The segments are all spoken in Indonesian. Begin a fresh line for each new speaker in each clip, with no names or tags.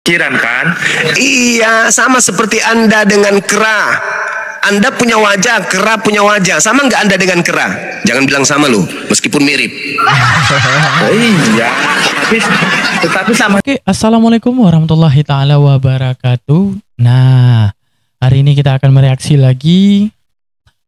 pikiran kan?
Iya, sama seperti Anda dengan kera. Anda punya wajah, kera punya wajah. Sama nggak Anda dengan kera? Jangan bilang sama loh, meskipun mirip.
Iya, tetapi sama.
Oke, assalamualaikum warahmatullahi taala wabarakatuh. Nah, hari ini kita akan mereaksi lagi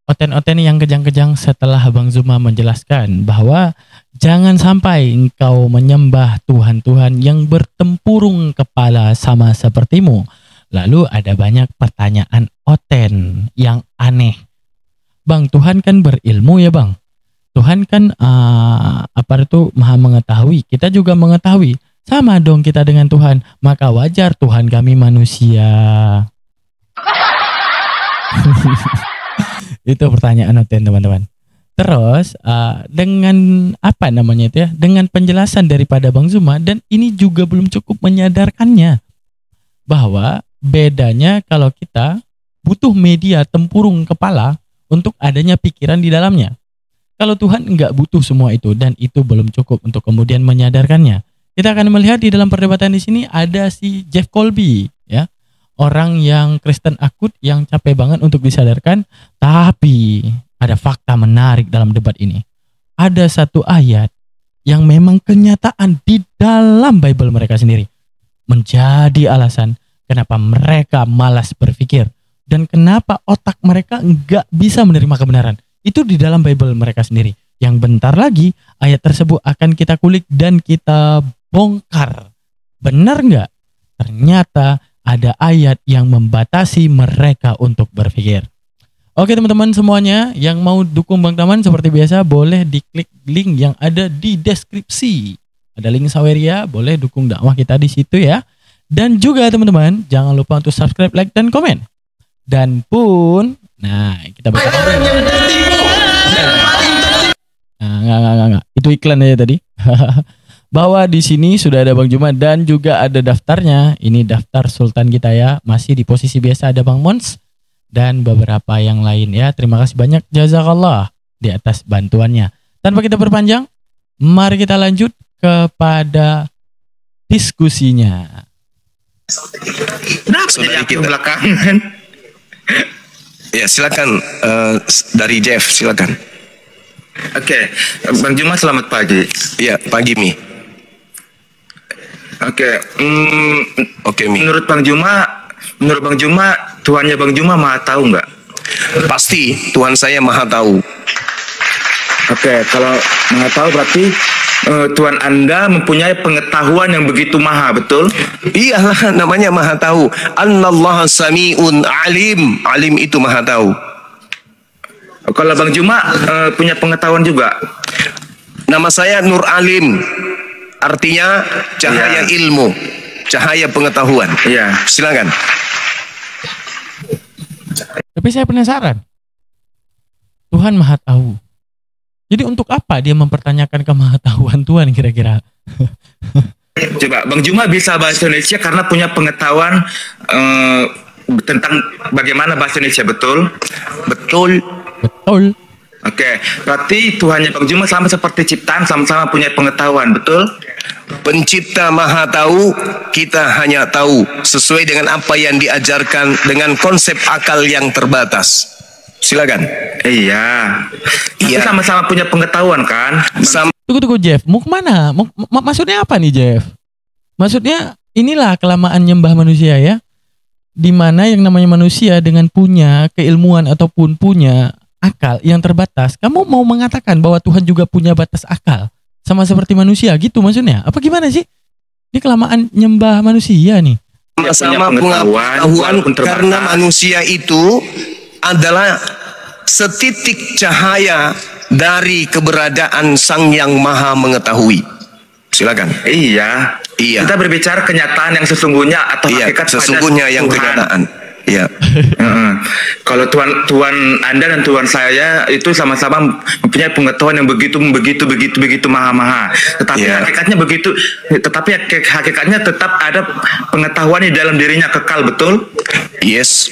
oten-oten yang kejang-kejang setelah Bang Zuma menjelaskan bahwa jangan sampai engkau menyembah Tuhan-Tuhan yang bertempurung kepala sama sepertimu. Lalu ada banyak pertanyaan oten yang aneh. Bang, Tuhan kan berilmu ya Bang. Tuhan kan maha mengetahui. Kita juga mengetahui. Sama dong kita dengan Tuhan. Maka wajar Tuhan kami manusia. Itu pertanyaan oten teman-teman. Terus dengan apa namanya itu ya? Dengan penjelasan daripada Bang Zuma, dan ini juga belum cukup menyadarkannya bahwa bedanya kalau kita butuh media tempurung kepala untuk adanya pikiran di dalamnya. Kalau Tuhan nggak butuh semua itu, dan itu belum cukup untuk kemudian menyadarkannya. Kita akan melihat di dalam perdebatan di sini ada si Jeff Colby, ya, orang yang Kristen akut yang capek banget untuk disadarkan. Tapi ada fakta menarik dalam debat ini. Ada satu ayat yang memang kenyataan di dalam Bible mereka sendiri menjadi alasan kenapa mereka malas berpikir dan kenapa otak mereka nggak bisa menerima kebenaran. Itu di dalam Bible mereka sendiri. Yang bentar lagi ayat tersebut akan kita kulik dan kita bongkar. Benar nggak? Ternyata ada ayat yang membatasi mereka untuk berpikir. Oke teman-teman semuanya, yang mau dukung Bang Taman seperti biasa boleh diklik link yang ada di deskripsi. Ada link Saweria, boleh dukung dakwah kita di situ ya. Dan juga teman-teman, jangan lupa untuk subscribe, like, dan komen. Dan pun, nah kita baca. Enggak. Itu iklan aja tadi. Bahwa di sini sudah ada Bang Zuma dan juga ada daftarnya. Ini daftar Sultan kita ya. Masih di posisi biasa ada Bang Mons dan beberapa yang lain ya. Terima kasih banyak, jazakallah, di atas bantuannya. Tanpa kita perpanjang, mari kita lanjut kepada diskusinya.
Kenapa jadi aku belakangan?
Ya silakan, dari Jeff silakan.
Oke, Bang Zuma selamat pagi.
Iya, pagi Mi.
Oke, Mi. Menurut Bang Zuma, Tuhannya Bang Zuma maha tahu nggak?
Pasti Tuhan saya maha tahu.
Oke, kalau maha tahu berarti Tuhan Anda mempunyai pengetahuan yang begitu maha, betul?
Iyalah, namanya maha tahu. Annallaha sami'un alim. Alim itu maha tahu.
Kalau Bang Zuma punya pengetahuan juga?
Nama saya Nur Alim. Artinya cahaya ilmu, cahaya pengetahuan.
Iya.
Silakan.
Tapi saya penasaran. Tuhan maha tahu. Jadi untuk apa dia mempertanyakan kemahatauan Tuhan kira-kira?
Coba Bang Zuma bisa bahasa Indonesia karena punya pengetahuan tentang bagaimana bahasa Indonesia, betul?
Betul.
Betul.
Oke, berarti Tuhannya Bang Zuma sama seperti ciptaan, sama-sama punya pengetahuan, betul?
Pencipta maha tahu, kita hanya tahu sesuai dengan apa yang diajarkan dengan konsep akal yang terbatas. Silakan.
Iya. Tapi sama-sama punya pengetahuan kan?
Tunggu Jeff, mau kemana? Maksudnya apa nih Jeff? Maksudnya inilah kelamaan nyembah manusia ya. Dimana yang namanya manusia dengan punya keilmuan ataupun punya akal yang terbatas, kamu mau mengatakan bahwa Tuhan juga punya batas akal sama seperti manusia gitu maksudnya? Apa gimana sih? Ini kelamaan nyembah manusia nih.
Sama pengetahuan karena manusia itu adalah setitik cahaya dari keberadaan Sang Yang Maha Mengetahui. Silakan.
Iya. Kita berbicara kenyataan yang sesungguhnya atau hakikat
sesungguhnya yang kenyataan. Iya.
Kalau Tuhan Anda dan Tuhan saya itu sama-sama mempunyai pengetahuan yang begitu maha. Tetapi hakikatnya tetap ada pengetahuan di dalam dirinya kekal, betul?
Yes.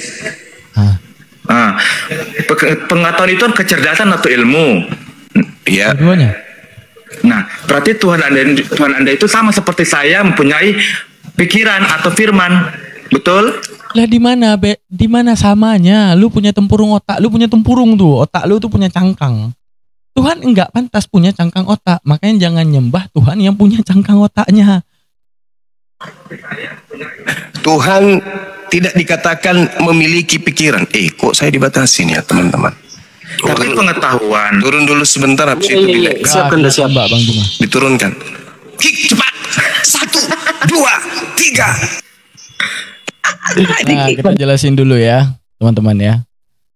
Pengetahuan itu kan kecerdasan atau ilmu.
Iya.
Keduanya.
Nah, berarti Tuhan Anda itu sama seperti saya mempunyai pikiran atau firman. Betul?
Lah di mana samanya? Lu punya tempurung otak, lu punya tempurung tuh, otak lu tuh punya cangkang. Tuhan enggak pantas punya cangkang otak, makanya jangan nyembah Tuhan yang punya cangkang otaknya.
Tuhan tidak dikatakan memiliki pikiran. Kok saya dibatasin ya teman-teman?
Tapi pengetahuan.
Turun dulu sebentar, habis itu
Siapkan dah, siap.
Mbak Bang Juma.
diturunkan. Cepat. 1, 2, 3.
Nah, kita jelasin dulu ya, teman-teman ya.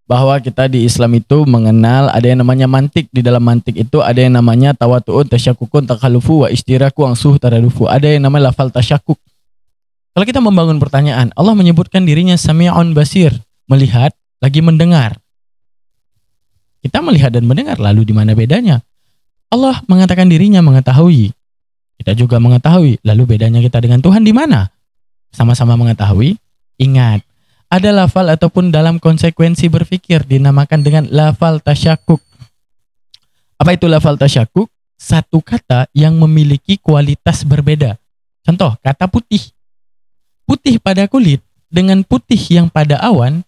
Bahwa kita di Islam itu mengenal ada yang namanya mantik. Di dalam mantik itu ada yang namanya tawatu'un, tasyakukun, takhalufu, wa istiraku, angsuh, taradufu. Ada yang namanya lafal tasyakuk. Kalau kita membangun pertanyaan, Allah menyebutkan dirinya sami'un basir, melihat lagi mendengar. Kita melihat dan mendengar, lalu di mana bedanya? Allah mengatakan dirinya mengetahui. Kita juga mengetahui, lalu bedanya kita dengan Tuhan di mana? Sama-sama mengetahui. Ingat, ada lafal ataupun dalam konsekuensi berpikir dinamakan dengan lafal tasyakuk. Apa itu lafal tasyakuk? Satu kata yang memiliki kualitas berbeda. Contoh, kata putih. Putih pada kulit dengan putih yang pada awan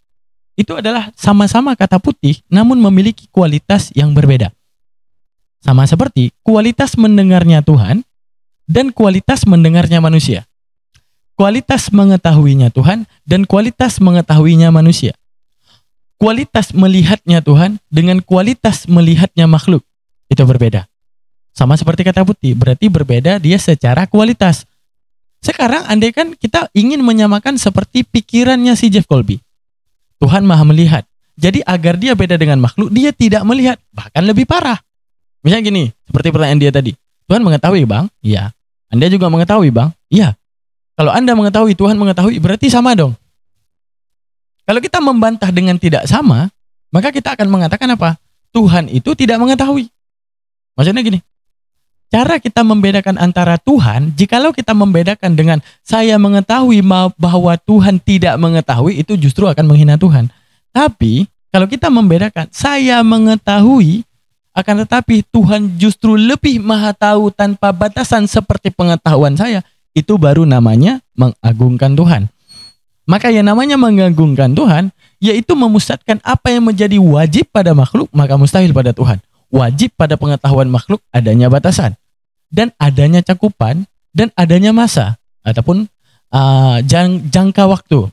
itu adalah sama-sama kata putih namun memiliki kualitas yang berbeda. Sama seperti kualitas mendengarnya Tuhan dan kualitas mendengarnya manusia. Kualitas mengetahuinya Tuhan dan kualitas mengetahuinya manusia. Kualitas melihatnya Tuhan dengan kualitas melihatnya makhluk. Itu berbeda. Sama seperti kata putih, berarti berbeda dia secara kualitas. Sekarang andaikan kita ingin menyamakan seperti pikirannya si Jeff Colby. Tuhan maha melihat. Jadi agar dia beda dengan makhluk, dia tidak melihat. Bahkan lebih parah. Misalnya gini, seperti pertanyaan dia tadi. Tuhan mengetahui bang? Iya. Anda juga mengetahui bang? Iya. Kalau Anda mengetahui, Tuhan mengetahui, berarti sama dong. Kalau kita membantah dengan tidak sama, maka kita akan mengatakan apa? Tuhan itu tidak mengetahui. Maksudnya gini, cara kita membedakan antara Tuhan, jikalau kita membedakan dengan saya mengetahui bahwa Tuhan tidak mengetahui, itu justru akan menghina Tuhan. Tapi, kalau kita membedakan saya mengetahui, akan tetapi Tuhan justru lebih maha tahu tanpa batasan seperti pengetahuan saya, itu baru namanya mengagungkan Tuhan. Maka yang namanya mengagungkan Tuhan, yaitu memusatkan apa yang menjadi wajib pada makhluk, maka mustahil pada Tuhan. Wajib pada pengetahuan makhluk adanya batasan. Dan adanya cakupan, dan adanya masa, ataupun jangka waktu.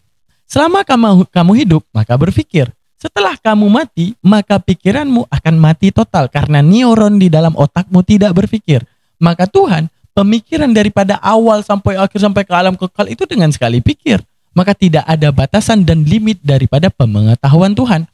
Selama kamu hidup, maka berpikir. Setelah kamu mati, maka pikiranmu akan mati total. Karena neuron di dalam otakmu tidak berpikir. Maka Tuhan, pemikiran daripada awal sampai akhir, sampai ke alam kekal itu dengan sekali pikir. Maka tidak ada batasan dan limit daripada pengetahuan Tuhan.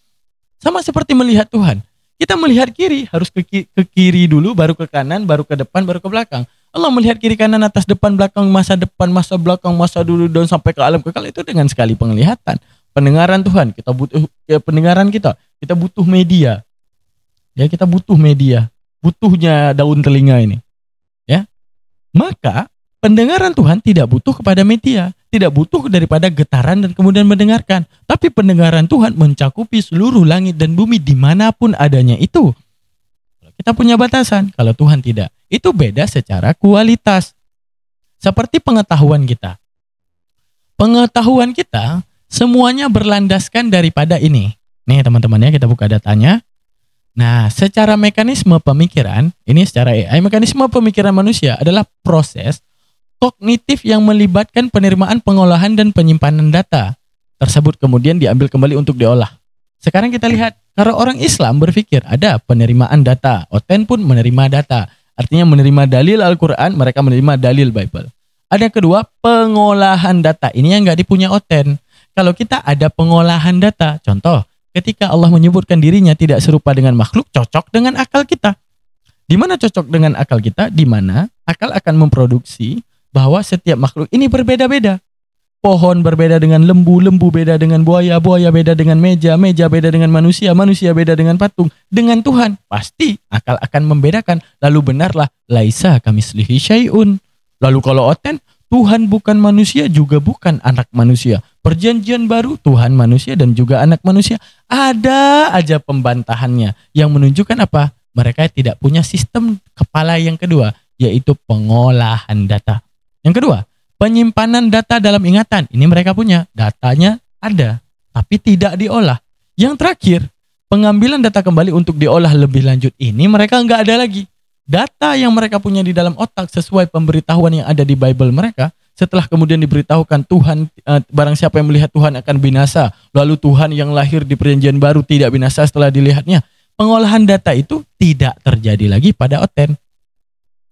Sama seperti melihat Tuhan. Kita melihat kiri, harus ke kiri dulu, baru ke kanan, baru ke depan, baru ke belakang. Allah melihat kiri kanan, atas, depan, belakang, masa depan, masa belakang, masa dulu, dan sampai ke alam kekal itu dengan sekali penglihatan. Pendengaran Tuhan, kita butuh pendengaran kita butuh media. Ya, kita butuh media. Butuhnya daun telinga ini. Ya. Maka pendengaran Tuhan tidak butuh kepada media, tidak butuh daripada getaran dan kemudian mendengarkan. Tapi pendengaran Tuhan mencakupi seluruh langit dan bumi dimanapun adanya itu. Kita punya batasan, kalau Tuhan tidak. Itu beda secara kualitas. Seperti pengetahuan kita. Pengetahuan kita semuanya berlandaskan daripada ini. Nih teman-teman ya, kita buka datanya. Nah, secara mekanisme pemikiran, ini secara AI, mekanisme pemikiran manusia adalah proses kognitif yang melibatkan penerimaan, pengolahan, dan penyimpanan data. Tersebut kemudian diambil kembali untuk diolah. Sekarang kita lihat, kalau orang Islam berpikir ada penerimaan data. Oten pun menerima data. Artinya menerima dalil Al-Quran, mereka menerima dalil Bible. Ada kedua, pengolahan data. Ini yang nggak dipunya Oten. Kalau kita ada pengolahan data, contoh, ketika Allah menyebutkan dirinya tidak serupa dengan makhluk, cocok dengan akal kita. Di mana cocok dengan akal kita? Di mana akal akan memproduksi bahwa setiap makhluk ini berbeda-beda. Pohon berbeda dengan lembu, lembu beda dengan buaya, buaya beda dengan meja, meja beda dengan manusia, manusia beda dengan patung. Dengan Tuhan, pasti akal akan membedakan. Lalu benarlah, laisa kamislihi syai'un. Lalu kalau Oten, Tuhan bukan manusia, juga bukan anak manusia. Perjanjian baru, Tuhan manusia dan juga anak manusia. Ada aja pembantahannya yang menunjukkan apa? Mereka tidak punya sistem kepala yang kedua, yaitu pengolahan data. Yang kedua, Penyimpanan data dalam ingatan, ini mereka punya, datanya ada, tapi tidak diolah. Yang terakhir, pengambilan data kembali untuk diolah lebih lanjut, ini mereka nggak ada lagi. Data yang mereka punya di dalam otak sesuai pemberitahuan yang ada di Bible mereka, setelah kemudian diberitahukan Tuhan, barang siapa yang melihat Tuhan akan binasa, lalu Tuhan yang lahir di perjanjian baru tidak binasa setelah dilihatnya, pengolahan data itu tidak terjadi lagi pada Oten.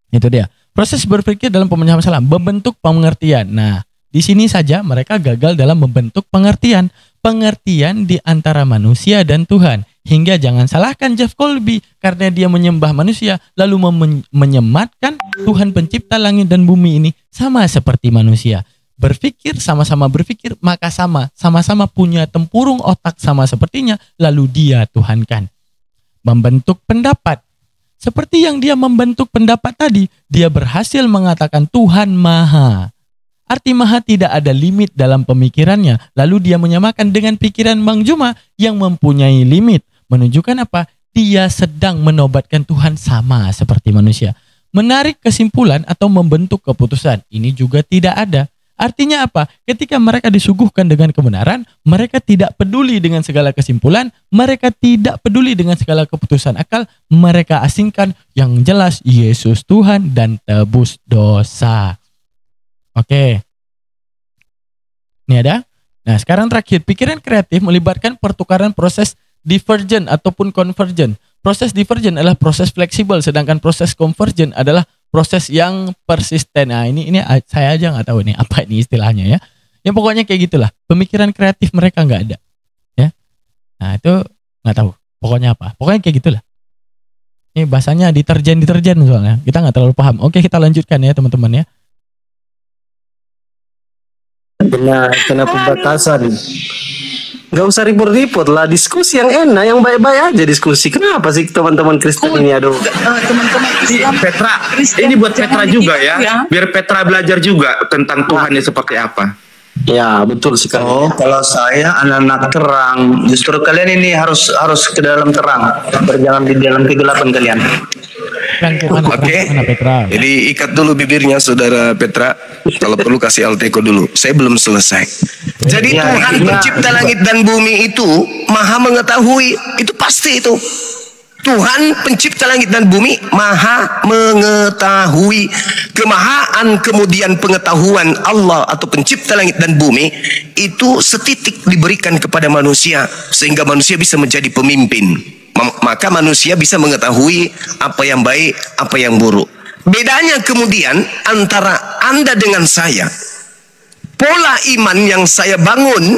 Itu dia. Proses berpikir dalam pemecahan masalah, membentuk pengertian. Nah, di sini saja mereka gagal dalam membentuk pengertian. Pengertian di antara manusia dan Tuhan. Hingga jangan salahkan Jeff Colby karena dia menyembah manusia lalu menyematkan Tuhan pencipta langit dan bumi ini sama seperti manusia. Berpikir, sama-sama berpikir, maka sama-sama punya tempurung otak sama sepertinya, lalu dia tuhankan. Membentuk pendapat. Seperti yang dia membentuk pendapat tadi, dia berhasil mengatakan Tuhan Maha. Arti Maha tidak ada limit dalam pemikirannya. Lalu dia menyamakan dengan pikiran Bang Juma yang mempunyai limit. Menunjukkan apa? Dia sedang menobatkan Tuhan sama seperti manusia. Menarik kesimpulan atau membentuk keputusan. Ini juga tidak ada. Artinya apa? Ketika mereka disuguhkan dengan kebenaran, mereka tidak peduli dengan segala kesimpulan, mereka tidak peduli dengan segala keputusan akal, mereka asingkan yang jelas Yesus Tuhan dan tebus dosa. Oke. Ini ada. Nah, sekarang terakhir, pikiran kreatif melibatkan pertukaran proses divergent ataupun convergent. Proses divergent adalah proses fleksibel, sedangkan proses convergent adalah proses yang persisten. Nah, ini saya aja nggak tahu nih apa ini istilahnya ya. Yang pokoknya kayak gitulah. Pemikiran kreatif mereka nggak ada. Ya. Nah, itu nggak tahu. Pokoknya apa? Pokoknya kayak gitulah. Ini bahasanya deterjen soalnya. Kita nggak terlalu paham. Oke, kita lanjutkan ya teman-teman ya.
Benar, kena pembatasan. Gak usah ribut-ribut lah, diskusi yang enak, yang baik-baik aja diskusi. Kenapa sih teman-teman Kristen ini, aduh.
Teman-teman Petra, ini buat Petra juga ya, biar Petra belajar juga tentang Tuhannya seperti apa.
Ya, betul sekali.
Oh, kalau saya anak-anak terang, justru kalian ini harus ke dalam terang, berjalan di dalam kegelapan kalian.
Oke. Jadi ikat dulu bibirnya saudara Petra. Kalau perlu kasih Alteco dulu. Saya belum selesai. Jadi Tuhan pencipta langit dan bumi itu maha mengetahui. Itu pasti itu. Tuhan pencipta langit dan bumi maha mengetahui. Kemahaan kemudian pengetahuan Allah atau pencipta langit dan bumi itu setitik diberikan kepada manusia sehingga manusia bisa menjadi pemimpin. Maka manusia bisa mengetahui apa yang baik, apa yang buruk. Bedanya kemudian antara Anda dengan saya, pola iman yang saya bangun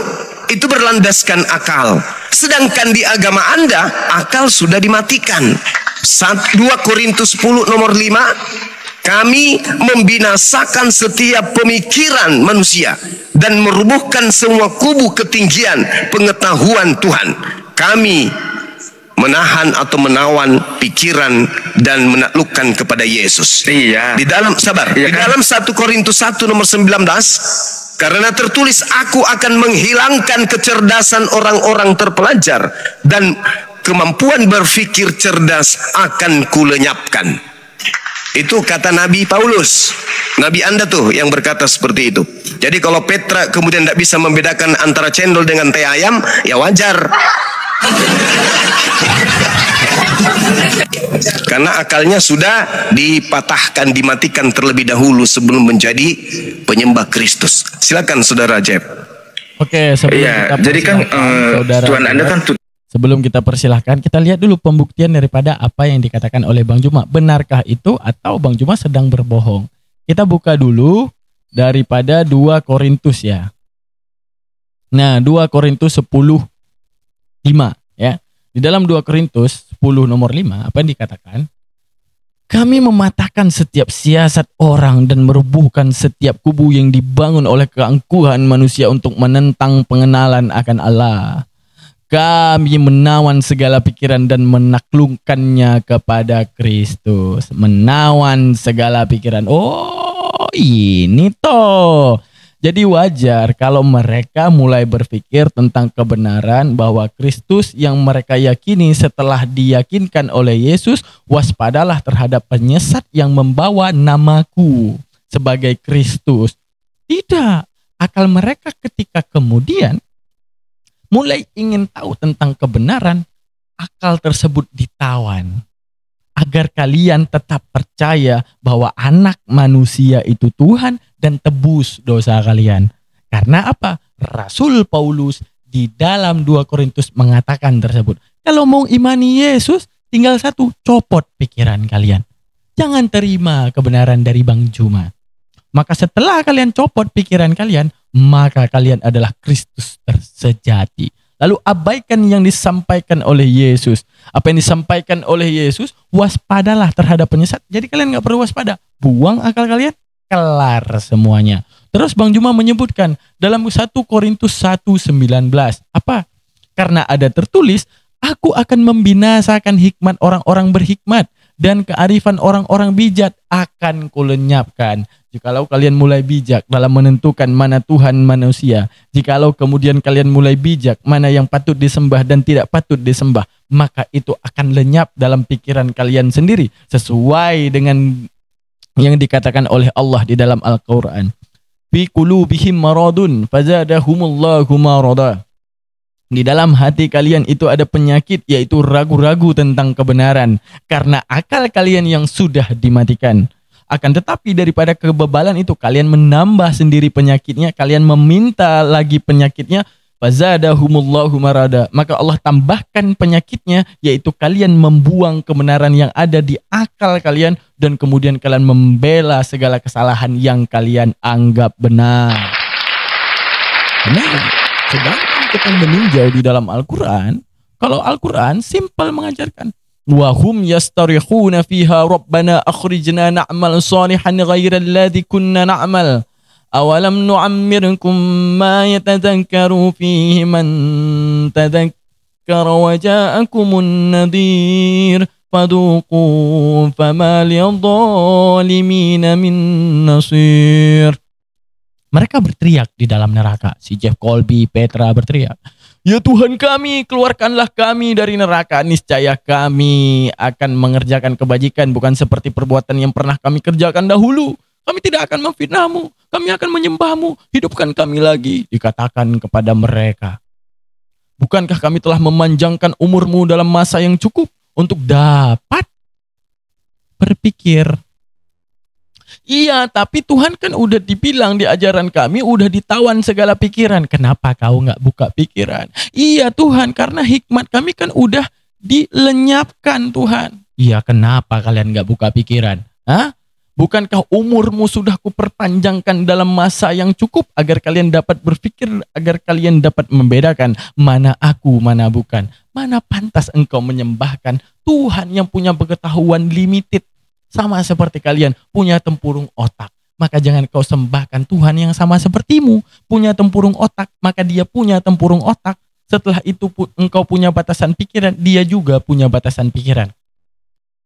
itu berlandaskan akal. Sedangkan di agama Anda, akal sudah dimatikan. 2 Korintus 10 nomor 5, kami membinasakan setiap pemikiran manusia dan merubuhkan semua kubu ketinggian pengetahuan Tuhan. Kami menahan atau menawan pikiran dan menaklukkan kepada Yesus.
Iya.
Di dalam di dalam 1 Korintus 1 nomor 19, karena tertulis aku akan menghilangkan kecerdasan orang-orang terpelajar dan kemampuan berpikir cerdas akan kulenyapkan. Itu kata Nabi Paulus. Nabi Anda tuh yang berkata seperti itu. Jadi kalau Petra kemudian tidak bisa membedakan antara cendol dengan teh ayam, ya wajar. Karena akalnya sudah dipatahkan, dimatikan terlebih dahulu sebelum menjadi penyembah Kristus. Silakan saudara Jeb.
Oke,
jadi kan Tuhan Anda kan
sebelum kita persilahkan, kita lihat dulu pembuktian daripada apa yang dikatakan oleh Bang Juma. Benarkah itu atau Bang Juma sedang berbohong? Kita buka dulu daripada 2 Korintus ya. Nah, 2 Korintus 10:5 ya. Di dalam 2 Korintus 10 nomor 5 apa yang dikatakan? Kami mematahkan setiap siasat orang dan merubuhkan setiap kubu yang dibangun oleh keangkuhan manusia untuk menentang pengenalan akan Allah. Kami menawan segala pikiran dan menaklukkannya kepada Kristus. Menawan segala pikiran. Oh, ini toh. Jadi wajar kalau mereka mulai berpikir tentang kebenaran bahwa Kristus yang mereka yakini setelah diyakinkan oleh Yesus, waspadalah terhadap penyesat yang membawa namaku sebagai Kristus. Tidak. Akal mereka ketika kemudian mulai ingin tahu tentang kebenaran, akal tersebut ditawan. Agar kalian tetap percaya bahwa anak manusia itu Tuhan dan tebus dosa kalian. Karena apa? Rasul Paulus di dalam 2 Korintus mengatakan tersebut. Kalau mau imani Yesus, tinggal satu, copot pikiran kalian. Jangan terima kebenaran dari Bang Juma. Maka setelah kalian copot pikiran kalian, maka kalian adalah Kristus tersejati. Lalu abaikan yang disampaikan oleh Yesus. Apa yang disampaikan oleh Yesus, waspadalah terhadap penyesat. Jadi kalian gak perlu waspada. Buang akal kalian, kelar semuanya. Terus Bang Juma menyebutkan dalam 1 Korintus 1:19. Apa? Karena ada tertulis, aku akan membinasakan hikmat orang-orang berhikmat dan kearifan orang-orang bijak akan kulenyapkan. Jikalau kalian mulai bijak dalam menentukan mana Tuhan manusia, jikalau kemudian kalian mulai bijak mana yang patut disembah dan tidak patut disembah, maka itu akan lenyap dalam pikiran kalian sendiri sesuai dengan yang dikatakan oleh Allah di dalam Al-Quran. Fi qulubihim maradun fazadahumullahu marada. Di dalam hati kalian itu ada penyakit, yaitu ragu-ragu tentang kebenaran karena akal kalian yang sudah dimatikan. Akan tetapi daripada kebebalan itu kalian menambah sendiri penyakitnya, kalian meminta lagi penyakitnya, fazadahumullahu marada. Maka Allah tambahkan penyakitnya, yaitu kalian membuang kebenaran yang ada di akal kalian dan kemudian kalian membela segala kesalahan yang kalian anggap benar. Nah, sedangkan kita meninjau di dalam Al-Quran, kalau Al-Quran simpel mengajarkan, wa hum yastarihuna fiha rabbana akhrijna na'mal salihan ghairal ladzi kunna na'mal awalam nu'ammirkum ma yatadhakkaru fihi man tadhakkara wa ja'akumun nadhir faduqu fama lidh-dhalimina min nasir. Mereka berteriak di dalam neraka. Si Jeff Colby, Petra berteriak, ya Tuhan kami, keluarkanlah kami dari neraka. Niscaya kami akan mengerjakan kebajikan, bukan seperti perbuatan yang pernah kami kerjakan dahulu. Kami tidak akan memfitnahmu, kami akan menyembahmu, hidupkan kami lagi. Dikatakan kepada mereka, bukankah kami telah memanjangkan umurmu dalam masa yang cukup untuk dapat berpikir? Iya, tapi Tuhan kan udah dibilang di ajaran kami, udah ditawan segala pikiran. Kenapa kau nggak buka pikiran? Iya Tuhan, karena hikmat kami kan udah dilenyapkan Tuhan. Iya, kenapa kalian nggak buka pikiran? Hah? Bukankah umurmu sudah kuperpanjangkan dalam masa yang cukup agar kalian dapat berpikir, agar kalian dapat membedakan mana aku, mana bukan. Mana pantas engkau menyembahkan Tuhan yang punya pengetahuan limited. Sama seperti kalian punya tempurung otak, maka jangan kau sembahkan Tuhan yang sama sepertimu. Punya tempurung otak, maka dia punya tempurung otak. Setelah itu engkau punya batasan pikiran, dia juga punya batasan pikiran.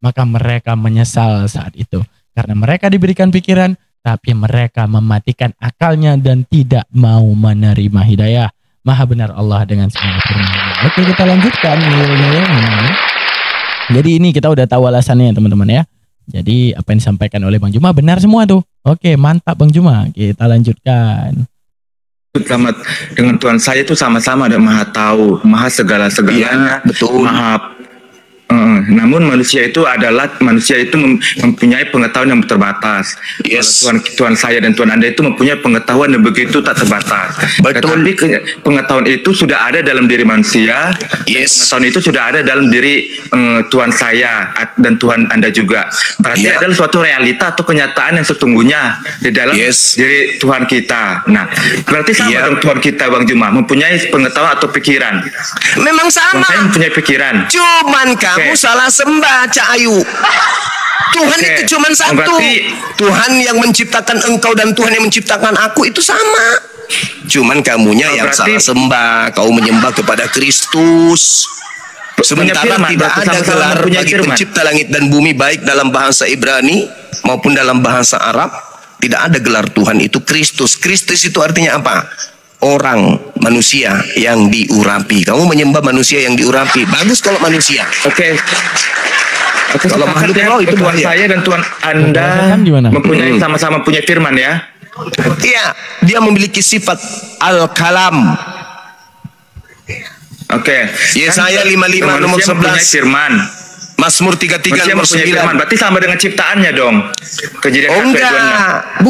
Maka mereka menyesal saat itu. Karena mereka diberikan pikiran, tapi mereka mematikan akalnya dan tidak mau menerima hidayah. Maha benar Allah dengan segala firman-Nya. Oke, kita lanjutkan. Jadi ini kita udah tahu alasannya teman-teman ya. Jadi apa yang disampaikan oleh Bang Juma benar semua tuh. Oke, mantap Bang Juma. Kita lanjutkan.
Sama dengan Tuhan saya itu sama-sama ada maha tahu, maha segala-segalanya,
betul.
Maha namun manusia itu mempunyai pengetahuan yang terbatas.
Yes.
Tuhan saya dan Tuhan Anda itu mempunyai pengetahuan yang begitu tak terbatas.
Betul.
Tetapi pengetahuan itu sudah ada dalam diri manusia.
Yes.
Pengetahuan itu sudah ada dalam diri Tuhan saya dan Tuhan Anda juga. Berarti adalah suatu realita atau kenyataan yang sesungguhnya di dalam diri Tuhan kita. Nah, berarti sama dengan Tuhan kita Bang Juma mempunyai pengetahuan atau pikiran.
Memang sama.
Tuhan saya mempunyai pikiran.
Cuman kamu salah sembah, Cak Ayu. Tuhan itu cuma satu.
Berarti
Tuhan yang menciptakan engkau dan Tuhan yang menciptakan aku itu sama. Cuman kamunya yang salah sembah. Kau menyembah kepada Kristus. Sementara tidak ada gelar bagi pencipta langit dan bumi, baik dalam bahasa Ibrani maupun dalam bahasa Arab. Tidak ada gelar Tuhan itu Kristus. Kristus itu artinya apa? Orang, manusia yang diurapi. Kamu menyembah manusia yang diurapi. Bagus kalau manusia.
Oke.
Kalau makhluk Allah itu
Tuhan saya dan Tuhan Anda mempunyai sama-sama punya firman ya.
Iya, dia memiliki sifat al-kalam.
Oke.
Yesaya 55 nomor 11.
Firman.
Mazmur 33 nomor 9.
Berarti sama dengan ciptaannya dong. Kejadian
enggak.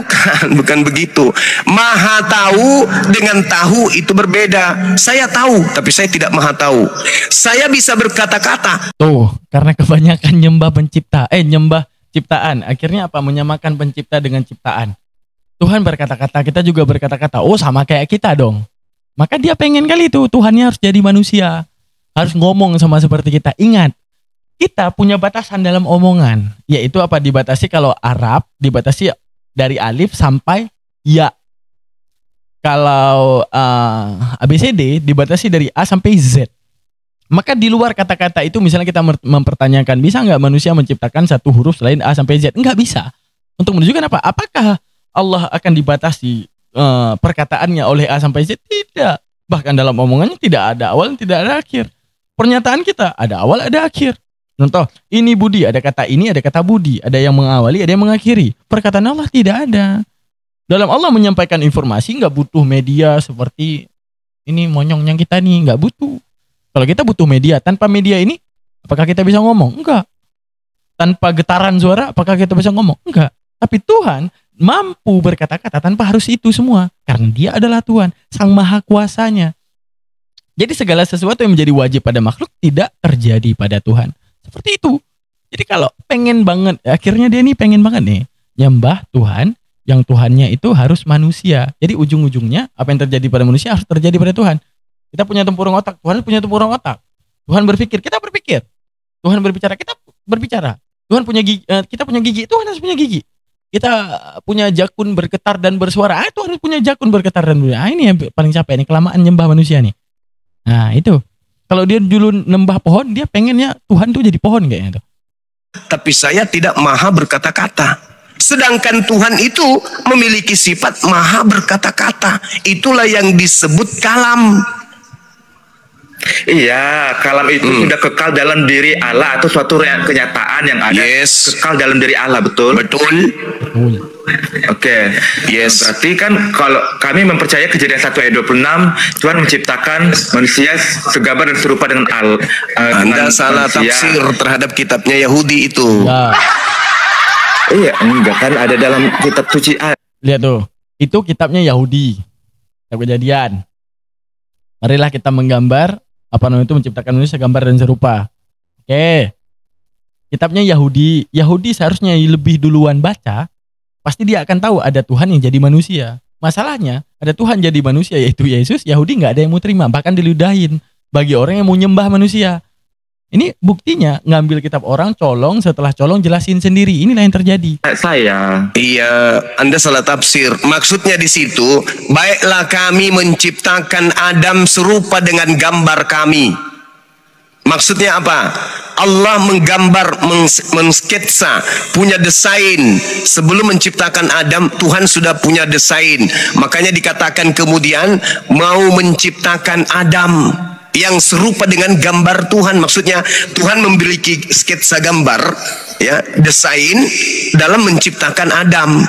Bukan begitu. Maha tahu dengan tahu itu berbeda. Saya tahu, tapi saya tidak maha tahu. Saya bisa berkata-kata.
Tuh, karena kebanyakan nyembah ciptaan. Akhirnya apa? Menyamakan pencipta dengan ciptaan. Tuhan berkata-kata, kita juga berkata-kata. Oh, sama kayak kita dong. Maka dia pengen kali itu Tuhannya harus jadi manusia. Harus ngomong sama seperti kita. Ingat, kita punya batasan dalam omongan, yaitu apa? Dibatasi kalau Arab, dibatasi dari alif sampai ya. Kalau ABCD dibatasi dari A sampai Z. Maka di luar kata-kata itu misalnya kita mempertanyakan, bisa nggak manusia menciptakan satu huruf selain A sampai Z? Nggak bisa. Untuk menunjukkan apa? Apakah Allah akan dibatasi perkataannya oleh A sampai Z? Tidak. Bahkan dalam omongannya tidak ada awal, tidak ada akhir. Pernyataan kita ada awal, ada akhir. Contoh, ini Budi, ada kata ini, ada kata Budi, ada yang mengawali, ada yang mengakhiri. Perkataan Allah tidak ada. Dalam Allah menyampaikan informasi nggak butuh media seperti ini monyongnya kita nih, nggak butuh. Kalau kita butuh media, tanpa media ini, apakah kita bisa ngomong? Enggak. Tanpa getaran suara, apakah kita bisa ngomong? Enggak. Tapi Tuhan mampu berkata-kata tanpa harus itu semua, karena Dia adalah Tuhan, Sang Maha Kuasanya. Jadi segala sesuatu yang menjadi wajib pada makhluk tidak terjadi pada Tuhan. Seperti itu. Jadi kalau pengen banget, akhirnya dia nih pengen banget nih nyembah Tuhan, yang Tuhannya itu harus manusia. Jadi ujung-ujungnya apa yang terjadi pada manusia harus terjadi pada Tuhan. Kita punya tempurung otak, Tuhan punya tempurung otak. Tuhan berpikir, kita berpikir. Tuhan berbicara, kita berbicara. Tuhan punya gigi, kita punya gigi, Tuhan harus punya gigi. Kita punya jakun bergetar dan bersuara, Tuhan harus punya jakun bergetar dan bersuara. Ini yang paling capek nih, kelamaan nyembah manusia nih. Nah itu. Kalau dia dulu nembah pohon, dia pengennya Tuhan tuh jadi pohon kayaknya tuh.
Tapi saya tidak maha berkata-kata. Sedangkan Tuhan itu memiliki sifat maha berkata-kata. Itulah yang disebut kalam.
Iya, kalam itu sudah kekal dalam diri Allah atau suatu kenyataan yang ada kekal dalam diri Allah, betul?
Betul.
Oke. Yes. Berarti kan kalau kami mempercayai Kejadian 1 ayat 26, Tuhan menciptakan manusia segambar dan serupa dengan
Anda salah tafsir terhadap kitabnya Yahudi itu.
Ya.
Iya, enggak kan ada dalam kitab suci.
Lihat tuh, itu kitabnya Yahudi. Kitab Kejadian. Marilah kita menggambar apa namanya itu menciptakan manusia gambar dan serupa. Oke. Kitabnya Yahudi. Yahudi seharusnya lebih duluan baca. Pasti dia akan tahu ada Tuhan yang jadi manusia. Masalahnya ada Tuhan jadi manusia yaitu Yesus. Yahudi nggak ada yang mau terima, bahkan diludahin bagi orang yang mau nyembah manusia. Ini buktinya ngambil kitab orang, colong, setelah colong jelasin sendiri. Inilah yang terjadi.
Iya, Anda salah tafsir. Maksudnya di situ, baiklah kami menciptakan Adam serupa dengan gambar kami. Maksudnya apa? Allah menggambar, mensketsa, punya desain. Sebelum menciptakan Adam, Tuhan sudah punya desain. Makanya dikatakan kemudian mau menciptakan Adam yang serupa dengan gambar Tuhan. Maksudnya Tuhan memiliki sketsa gambar, ya, desain dalam menciptakan Adam.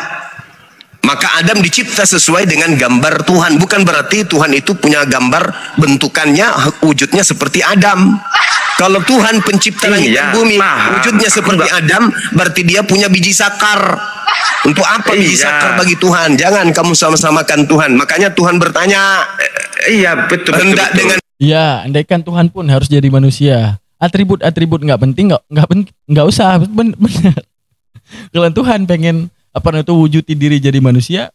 Maka Adam dicipta sesuai dengan gambar Tuhan. Bukan berarti Tuhan itu punya gambar bentukannya, wujudnya seperti Adam. Kalau Tuhan pencipta langit dan bumi, wujudnya seperti Adam, berarti dia punya biji sakar. Untuk apa biji sakar bagi Tuhan? Jangan kamu sama-samakan Tuhan. Makanya Tuhan bertanya, betul. Dengan
andaikan Tuhan pun harus jadi manusia. Atribut-atribut nggak penting, nggak usah, benar. Kalau Tuhan pengen wujudin diri jadi manusia,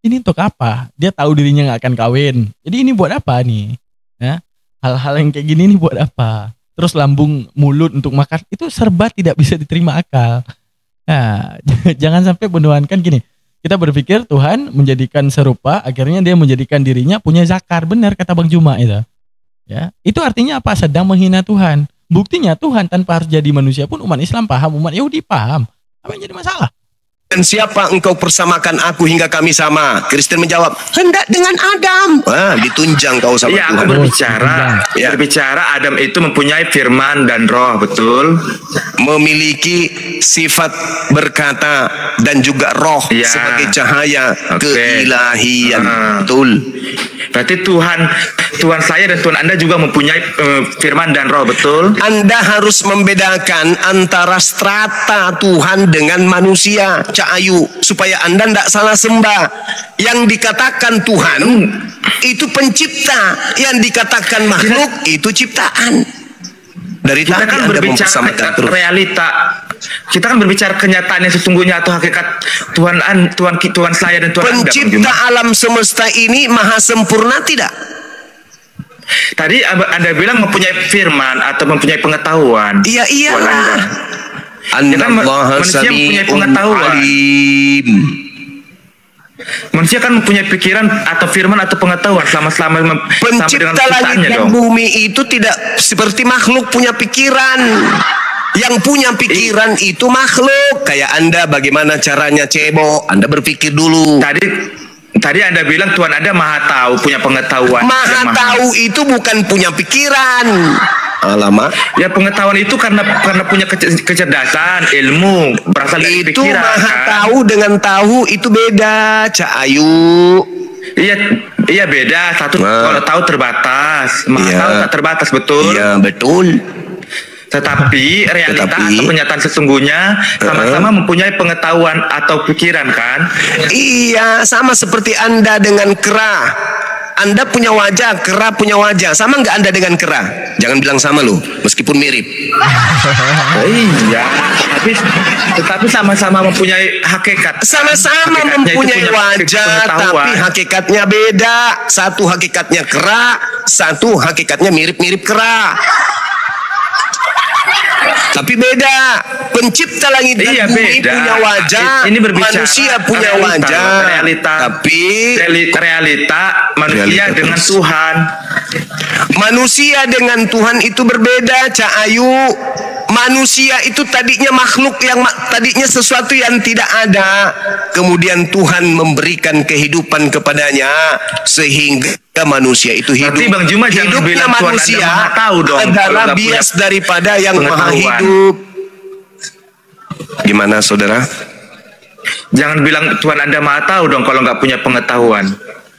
ini untuk apa? Dia tahu dirinya nggak akan kawin. Jadi ini buat apa nih? Ya, hal-hal yang kayak gini ini buat apa? Terus lambung mulut untuk makan, itu serba tidak bisa diterima akal. Nah, jangan sampai menuhankan gini. Kita berpikir Tuhan menjadikan serupa, akhirnya dia menjadikan dirinya punya zakar. Benar kata Bang Juma itu. Ya, itu artinya apa? Sedang menghina Tuhan. Buktinya Tuhan tanpa harus jadi manusia pun umat Islam paham, umat Yahudi paham. Apa yang jadi masalah?
Dan siapa engkau persamakan aku hingga kami sama? Kristen menjawab, hendak dengan Adam. Wah, ditunjang kau sama
Tuhan. Aku berbicara Adam itu mempunyai firman dan roh, betul?
Memiliki sifat berkata dan juga roh sebagai cahaya keilahian. Betul.
Berarti Tuhan saya dan Tuhan Anda juga mempunyai firman dan roh, betul?
Anda harus membedakan antara strata Tuhan dengan manusia, Cak Ayu, supaya Anda tidak salah sembah. Yang dikatakan Tuhan itu pencipta, yang dikatakan makhluk itu ciptaan. Dari
kita kan berbicara realita. Kita kan berbicara kenyataan yang sesungguhnya atau hakikat Tuhan saya dan Tuhan Anda.
Pencipta alam semesta ini maha sempurna tidak?
Tadi Anda bilang mempunyai firman atau mempunyai pengetahuan.
Iya, iyalah.
Manusia mempunyai pengetahuan. Manusia kan mempunyai pikiran atau firman atau pengetahuan selama
pencipta langit dan bumi itu tidak seperti makhluk punya pikiran. Yang punya pikiran itu makhluk. Kayak Anda, bagaimana caranya cebok? Anda berpikir dulu.
Tadi Anda bilang Tuhan Anda maha tahu, punya pengetahuan.
Maha tahu itu bukan punya pikiran. Alamak.
Ya, pengetahuan itu karena punya kecerdasan, ilmu, berasal dari
itu
pikiran.
Maha tahu dengan tahu itu beda, Cak Ayu.
Iya beda. Satu kalau tahu terbatas, maha tahu tak terbatas, betul?
Iya, betul.
Tetapi realita atau kenyataan sesungguhnya sama-sama mempunyai pengetahuan atau pikiran, kan?
Iya, sama seperti Anda dengan kera. Anda punya wajah, kera punya wajah. Sama nggak Anda dengan kera? Jangan bilang sama loh, meskipun mirip.
Iya, tetapi sama-sama mempunyai hakikat.
Sama-sama mempunyai wajah, tapi hakikatnya beda. Satu hakikatnya kera, satu hakikatnya mirip-mirip kera. Tapi beda. Pencipta langit dan bumi punya wajah,
ini berbicara
manusia punya wajah.
Tapi realita manusia dengan Tuhan.
Manusia dengan Tuhan itu berbeda, Cak Ayu. Manusia itu tadinya makhluk yang tadinya sesuatu yang tidak ada. Kemudian Tuhan memberikan kehidupan kepadanya sehingga manusia itu hidup.
Berarti Bang Juma jangan bilang
manusia
Tuhan Anda tahu dong,
adalah bias daripada yang maha hidup. Gimana, saudara?
Jangan bilang Tuhan Anda maha tahu dong kalau nggak punya pengetahuan.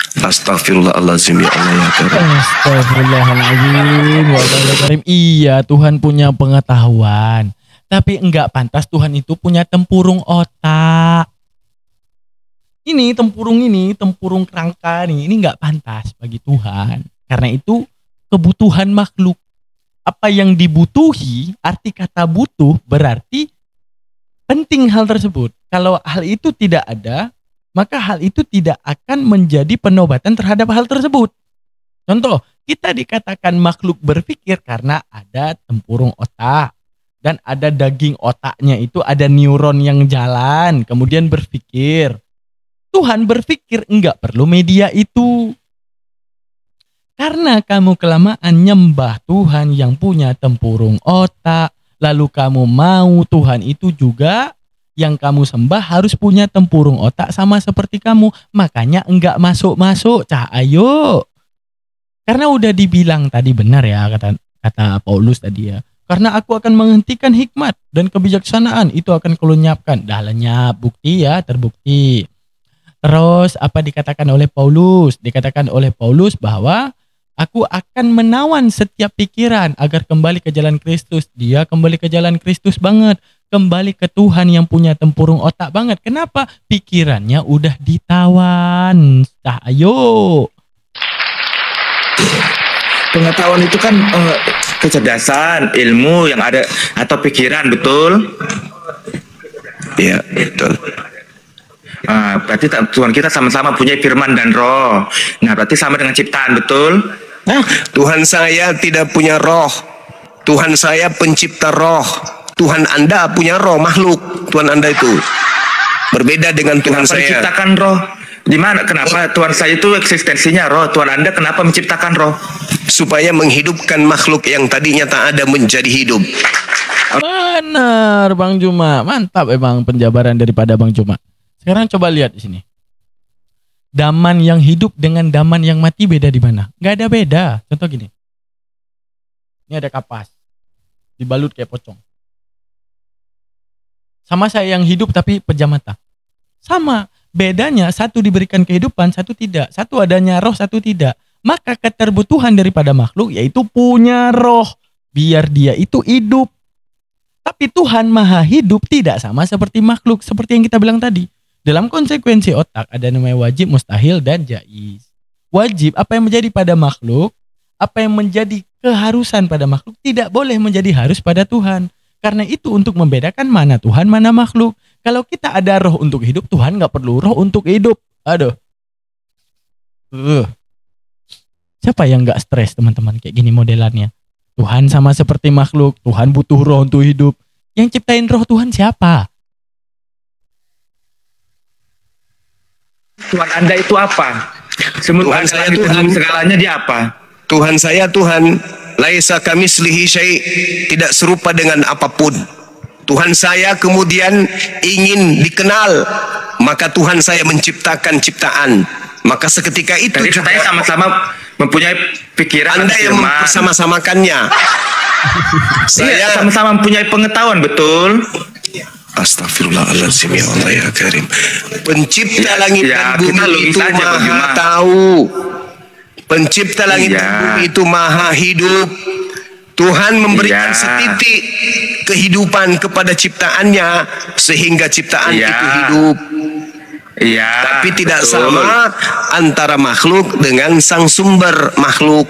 Astagfirullahaladzim, ya Allah ya Karim.
Astagfirullahaladzim. Iya, Tuhan punya pengetahuan, tapi enggak pantas Tuhan itu punya tempurung otak. Ini tempurung kerangka nih, ini enggak pantas bagi Tuhan. Karena itu kebutuhan makhluk. Apa yang dibutuhi, arti kata butuh berarti penting hal tersebut. Kalau hal itu tidak ada, maka hal itu tidak akan menjadi penobatan terhadap hal tersebut. Contoh, kita dikatakan makhluk berpikir karena ada tempurung otak. Dan ada daging otaknya itu ada neuron yang jalan, kemudian berpikir. Tuhan berpikir enggak perlu media itu. Karena kamu kelamaan nyembah Tuhan yang punya tempurung otak, lalu kamu mau Tuhan itu juga yang kamu sembah harus punya tempurung otak sama seperti kamu. Makanya enggak masuk-masuk, Cak Ayo. Karena udah dibilang tadi benar ya, kata Paulus tadi ya. Karena aku akan menghentikan hikmat dan kebijaksanaan, itu akan kulenyapkan. Dah lenyap, bukti ya, terbukti. Terus apa dikatakan oleh Paulus? Dikatakan oleh Paulus bahwa aku akan menawan setiap pikiran agar kembali ke jalan Kristus. Dia kembali ke jalan Kristus banget. Kembali ke Tuhan yang punya tempurung otak banget. Kenapa? Pikirannya udah ditawan. Ayo.
Pengetahuan itu kan kecerdasan, ilmu yang ada atau pikiran, betul?
Iya, betul.
Berarti Tuhan kita sama-sama punya firman dan roh. Nah, berarti sama dengan ciptaan, betul?
Tuhan saya tidak punya roh. Tuhan saya pencipta roh. Tuhan Anda punya roh, makhluk. Tuhan Anda itu berbeda dengan Tuhan saya.
Menciptakan roh. Di mana? Kenapa Tuhan saya itu eksistensinya roh? Tuhan Anda kenapa menciptakan roh?
Supaya menghidupkan makhluk yang tadinya tak ada menjadi hidup.
Benar Bang Juma, mantap emang penjabaran daripada Bang Juma. Sekarang coba lihat di sini. Daman yang hidup dengan daman yang mati beda di mana? Gak ada beda. Contoh gini. Ini ada kapas. Dibalut kayak pocong. Sama saya yang hidup tapi pejam mata. Sama. Bedanya satu diberikan kehidupan, satu tidak. Satu adanya roh, satu tidak. Maka keterbutuhan daripada makhluk yaitu punya roh. Biar dia itu hidup. Tapi Tuhan maha hidup tidak sama seperti makhluk. Seperti yang kita bilang tadi. Dalam konsekuensi otak ada namanya wajib, mustahil, dan jaiz. Wajib, apa yang menjadi pada makhluk, apa yang menjadi keharusan pada makhluk tidak boleh menjadi harus pada Tuhan. Karena itu untuk membedakan mana Tuhan, mana makhluk. Kalau kita ada roh untuk hidup, Tuhan nggak perlu roh untuk hidup. Aduh. Siapa yang nggak stres teman-teman kayak gini modelannya? Tuhan sama seperti makhluk, Tuhan butuh roh untuk hidup. Yang ciptain roh Tuhan siapa?
Tuhan Anda itu apa?
Tuhan saya Tuhan,
segalanya dia apa?
Tuhan saya Tuhan, laisa kamitslihi syai', tidak serupa dengan apapun. Tuhan saya kemudian ingin dikenal, maka Tuhan saya menciptakan ciptaan. Maka seketika itu
jadi katanya sama-sama mempunyai pikiran.
Anda yang mempersama-samakannya.
Saya sama-sama mempunyai pengetahuan, betul.
Astagfirullahaladzim, ya Allah ya Karim. Pencipta langit dan bumi itu maha tahu. Pencipta langit dan bumi itu maha hidup. Tuhan memberikan setitik kehidupan kepada ciptaannya sehingga ciptaan itu hidup. Tapi tidak sama antara makhluk dengan sang sumber makhluk.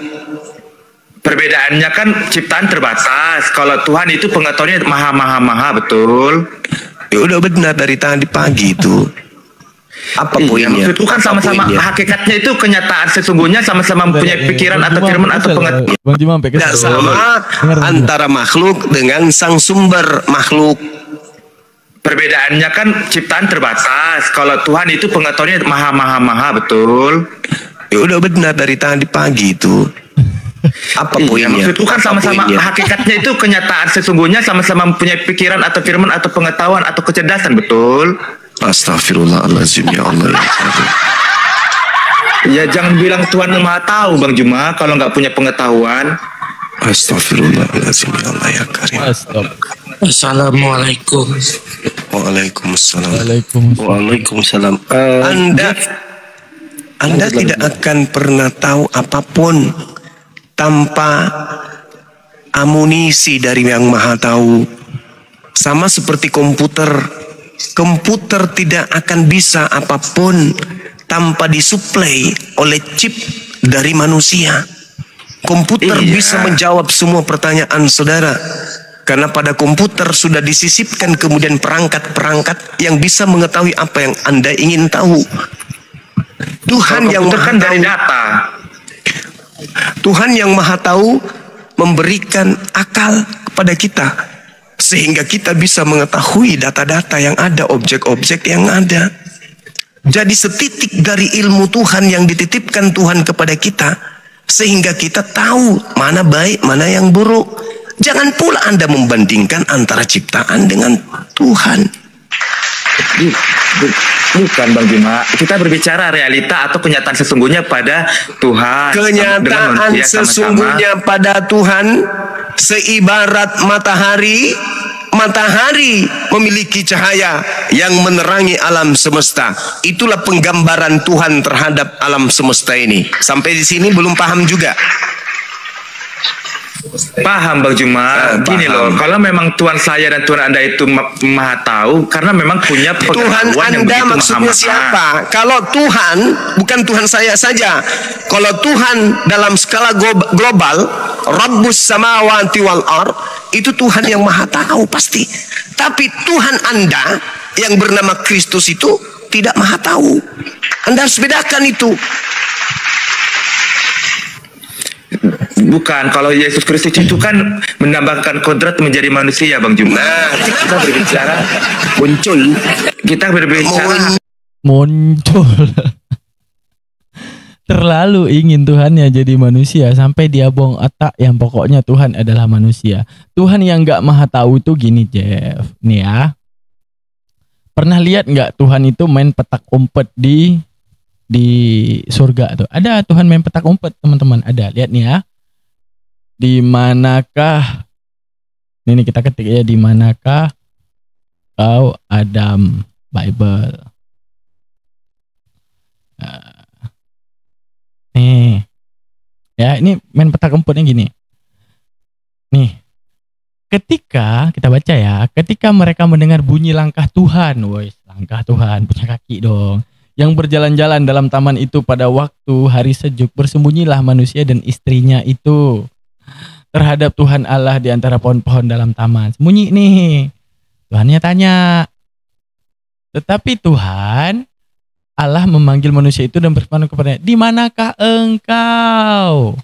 Perbedaannya kan ciptaan terbatas. Kalau Tuhan itu pengetahuannya maha, betul.
Ya udah benar dari tadi pagi itu. Apa poinnya?
Maksudku kan sama-sama hakikatnya itu kenyataan sesungguhnya sama-sama mempunyai pikiran atau firman atau pengetahuan.
Tidak sama antara makhluk dengan sang sumber makhluk.
Perbedaannya kan ciptaan terbatas. Kalau Tuhan itu pengetahuannya maha, betul.
Ya udah benar dari tadi pagi itu. Apa poinnya?
Maksudku kan sama-sama hakikatnya itu kenyataan sesungguhnya sama-sama mempunyai pikiran atau firman atau pengetahuan atau kecerdasan, betul.
Astagfirullahaladzim, ya Allah.
Ya jangan bilang Tuhan maha tahu Bang Juma kalau nggak punya pengetahuan.
Astagfirullahaladzim, ya Allah ya Karim.
Assalamualaikum.
Waalaikumsalam.
Waalaikumsalam.
Anda tidak akan pernah tahu apapun tanpa amunisi dari yang maha tahu. Sama seperti komputer. Komputer tidak akan bisa apapun tanpa disuplai oleh chip dari manusia. Komputer bisa menjawab semua pertanyaan saudara. Karena pada komputer sudah disisipkan kemudian perangkat-perangkat yang bisa mengetahui apa yang Anda ingin tahu. Tuhan yang maha tahu,
dari data.
Tuhan yang maha tahu memberikan akal kepada kita sehingga kita bisa mengetahui data-data yang ada, objek-objek yang ada. Jadi setitik dari ilmu Tuhan yang dititipkan Tuhan kepada kita sehingga kita tahu mana baik, mana yang buruk. Jangan pula Anda membandingkan antara ciptaan dengan Tuhan.
Bukan Bang Juma, kita berbicara realita atau kenyataan sesungguhnya pada Tuhan.
Kenyataan sesungguhnya pada Tuhan seibarat matahari. Matahari memiliki cahaya yang menerangi alam semesta. Itulah penggambaran Tuhan terhadap alam semesta ini. Sampai di sini belum paham juga?
Paham Bang Juma. Gini loh, kalau memang Tuhan saya dan Tuhan Anda itu maha tahu, karena memang punya
Tuhan Anda maksudnya siapa? Kalau Tuhan bukan Tuhan saya saja. Kalau Tuhan dalam skala global, Rabbus samawati wal ard, itu Tuhan yang maha tahu pasti. Tapi Tuhan Anda yang bernama Kristus itu tidak maha tahu. Anda harus bedakan itu.
Bukan, kalau Yesus Kristus itu kan menambahkan kodrat menjadi manusia Bang Juma.
Nah,
kita berbicara
muncul.
Kita berbicara
muncul. terlalu ingin Tuhannya jadi manusia sampai dia bong otak yang pokoknya Tuhan adalah manusia. Tuhan yang nggak maha tahu itu gini, Jeff. Nih ya. Pernah lihat nggak Tuhan itu main petak umpet di surga tuh? Ada Tuhan main petak umpet, teman-teman. Ada. Lihat nih ya. Di manakah ini kita ketik ya, di manakah kau Adam? Bible. Nih. Ya, ini main petak umpetnya gini. Nih. Ketika kita baca ya, ketika mereka mendengar bunyi langkah Tuhan, woi, langkah Tuhan punya kaki dong, yang berjalan-jalan dalam taman itu pada waktu hari sejuk, bersembunyilah manusia dan istrinya itu terhadap Tuhan Allah di antara pohon-pohon dalam taman. Sembunyi nih. Tuhannya tanya. Tetapi Tuhan Allah memanggil manusia itu dan berfirman kepadanya, "Di manakah engkau?"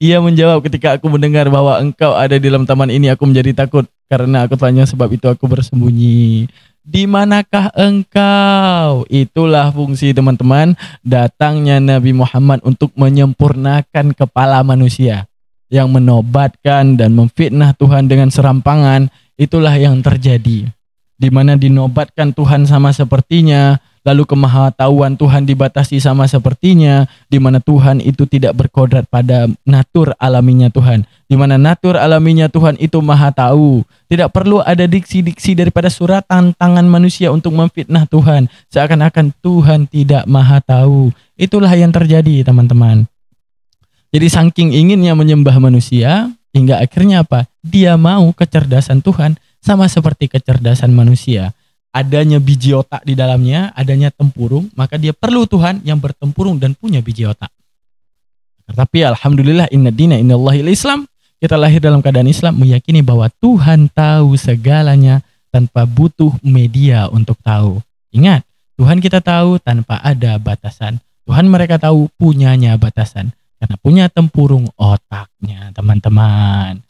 Ia menjawab, "Ketika aku mendengar bahwa engkau ada di dalam taman ini, aku menjadi takut karena aku telanjang, sebab itu aku bersembunyi." Di manakah engkau? Itulah fungsi teman-teman datangnya Nabi Muhammad untuk menyempurnakan kepala manusia yang menobatkan dan memfitnah Tuhan dengan serampangan. Itulah yang terjadi. Di mana dinobatkan Tuhan sama sepertinya, lalu kemahatauan Tuhan dibatasi sama sepertinya, di mana Tuhan itu tidak berkodrat pada natur alaminya Tuhan, di mana natur alaminya Tuhan itu maha tahu. Tidak perlu ada diksi-diksi daripada suratan tangan manusia untuk memfitnah Tuhan, seakan-akan Tuhan tidak maha tahu. Itulah yang terjadi, teman-teman. Jadi saking inginnya menyembah manusia, hingga akhirnya apa? Dia mau kecerdasan Tuhan sama seperti kecerdasan manusia. Adanya biji otak di dalamnya, adanya tempurung, maka dia perlu Tuhan yang bertempurung dan punya biji otak. Tapi alhamdulillah, inna dina innallahil Islam, kita lahir dalam keadaan Islam, meyakini bahwa Tuhan tahu segalanya tanpa butuh media untuk tahu. Ingat, Tuhan kita tahu tanpa ada batasan. Tuhan mereka tahu punyanya batasan, karena punya tempurung otaknya, teman-teman.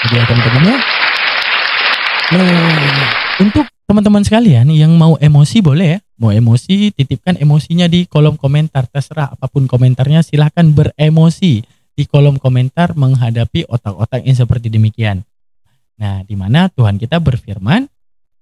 Jadi ya teman-teman ya. Untuk teman-teman sekalian yang mau emosi boleh ya. Mau emosi, titipkan emosinya di kolom komentar. Terserah apapun komentarnya, silahkan beremosi di kolom komentar menghadapi otak-otak yang seperti demikian. Nah, di mana Tuhan kita berfirman,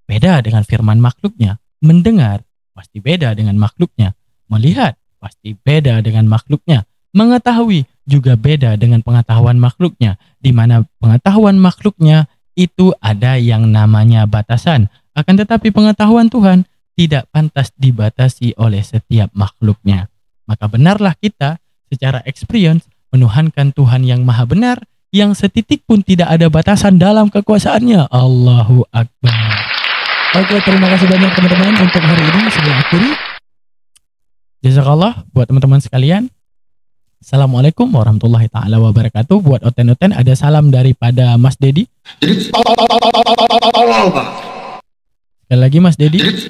beda dengan firman makhluknya. Mendengar, pasti beda dengan makhluknya. Melihat, pasti beda dengan makhluknya. Mengetahui, juga beda dengan pengetahuan makhluknya. Di mana pengetahuan makhluknya itu ada yang namanya batasan. Akan tetapi pengetahuan Tuhan tidak pantas dibatasi oleh setiap makhluknya. Maka benarlah kita secara experience menuhankan Tuhan yang maha benar, yang setitik pun tidak ada batasan dalam kekuasaannya. Allahu Akbar. Oke, terima kasih banyak teman-teman untuk hari ini. Sebelum akhiri, jazakallah buat teman-teman sekalian. Assalamualaikum warahmatullahi ta'ala wabarakatuh. Buat Oten-Oten ada salam daripada Mas Dedi.
Jadi
sekali lagi Mas Dedi.
Jadi